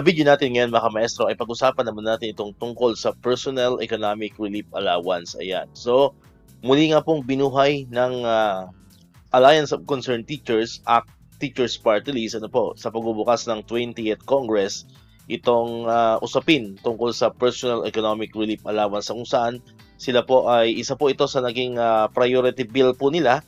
video natin ngayon mga maestro ay pag-usapan naman natin itong tungkol sa Personal Economic Relief Allowance. Ayan. So, muli nga pong binuhay ng Alliance of Concerned Teachers, ACT Teachers Party List, sa pagbubukas ng 20th Congress, itong usapin tungkol sa Personal Economic Relief Allowance, kung saan sila po ay isa po ito sa naging priority bill po nila,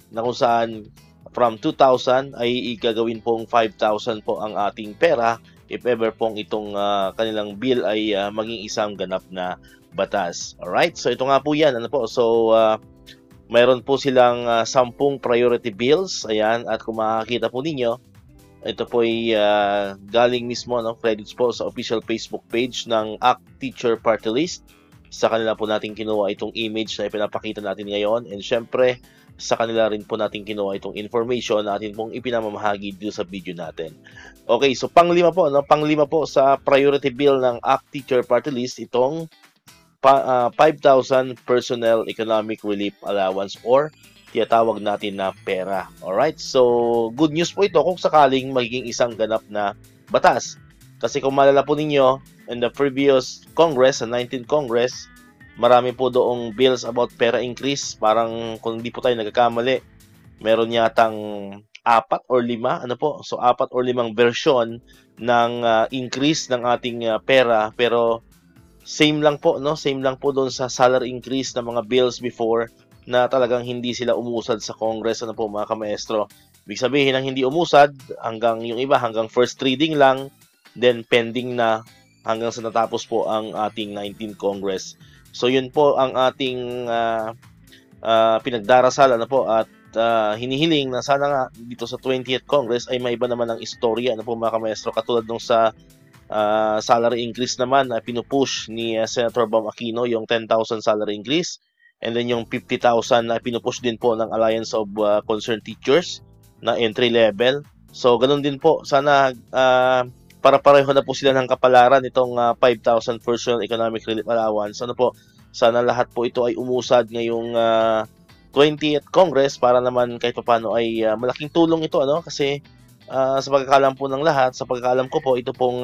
na kung saan from 2,000 ay igagawin pong 5,000 po ang ating pera if ever pong itong kanilang bill ay maging isang ganap na batas. Alright, so ito nga po yan. So, mayroon po silang 10 priority bills. Ayan, at kung makakita po ninyo, ito po ay galing mismo, credits po sa official Facebook page ng ACT Teacher Party List. Sa kanila po natin kinuha itong image na ipinapakita natin ngayon, and syempre sa kanila rin po natin kinuha itong information na atin pong ipinamamahagi dito sa video natin. Okay, so panglima po sa priority bill ng ACT Teacher Party List, itong 5,000 Personal Economic Relief Allowance, or tinatawag natin na pera. Alright, so good news po ito kung sakaling magiging isang ganap na batas. Kasi kung maalala po ninyo, in the previous Congress, sa 19th Congress, marami po doong bills about pera increase. Parang kung hindi po tayo nagkakamali, meron yatang 4 or 5, So 4 or 5 version ng increase ng ating pera, pero same lang po, Same lang po doon sa salary increase ng mga bills before, na talagang hindi sila umusad sa Congress, mga kamaestro. Ibig sabihin ng hindi umusad, hanggang yung iba hanggang first reading lang, then pending na hanggang sa natapos po ang ating 19th Congress. So yun po ang ating pinagdarasal at hinihiling na sana nga dito sa 20th Congress ay may iba naman ang istorya, mga kamaestro, katulad nung sa salary increase naman na pinupush ni Senator Bam Aquino, yung 10,000 salary increase, and then yung 50,000 na pinupush din po ng Alliance of Concerned Teachers na entry level. So ganun din po, sana para pareho na po sila ng kapalaran itong 5,000 Personal Economic Relief Allowance. Sana lahat po ito ay umusad ngayong 20th Congress, para naman kahit paano ay malaking tulong ito, kasi sa pagkakalam po ng lahat, sa pagkakalam ko po, ito pong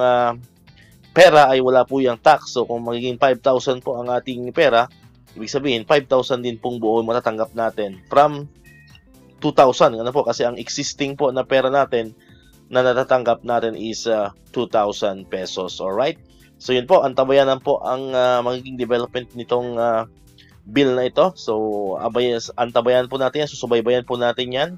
pera ay wala po yung tax. So kung magiging 5,000 po ang ating pera, ibig sabihin 5,000 din pong buo matatanggap natin from 2,000, kasi ang existing po na pera natin na natatanggap natin is 2,000 pesos. Alright? So yun po, antabayanan po ang magiging development nitong bill na ito. So antabayan po natin yan, susubaybayan po natin yan.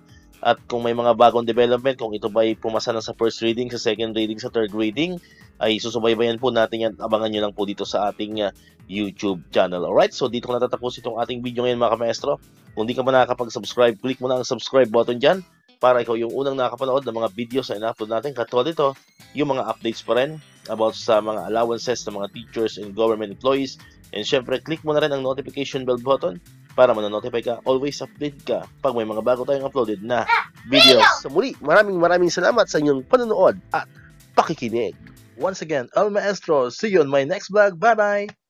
At kung may mga bagong development, kung ito ba ay pumasa na sa first reading, sa second reading, sa third reading, ay susubaybayan po natin yan. Abangan nyo lang po dito sa ating YouTube channel. Alright, so dito ko natatapos itong ating video ngayon, mga kamaestro. Kung di ka pa nakakapag-subscribe, click mo na ang subscribe button dyan, para ikaw yung unang nakapanood ng mga videos na ina-upload natin. Katulad ito, yung mga updates pa rin about sa mga allowances ng mga teachers and government employees. And syempre, click mo na rin ang notification bell button para ma-notify ka, always update ka pag may mga bago tayong uploaded na videos. So muli, maraming salamat sa inyong panonood at pakikinig. Once again, El Maestro, see you on my next vlog. Bye-bye!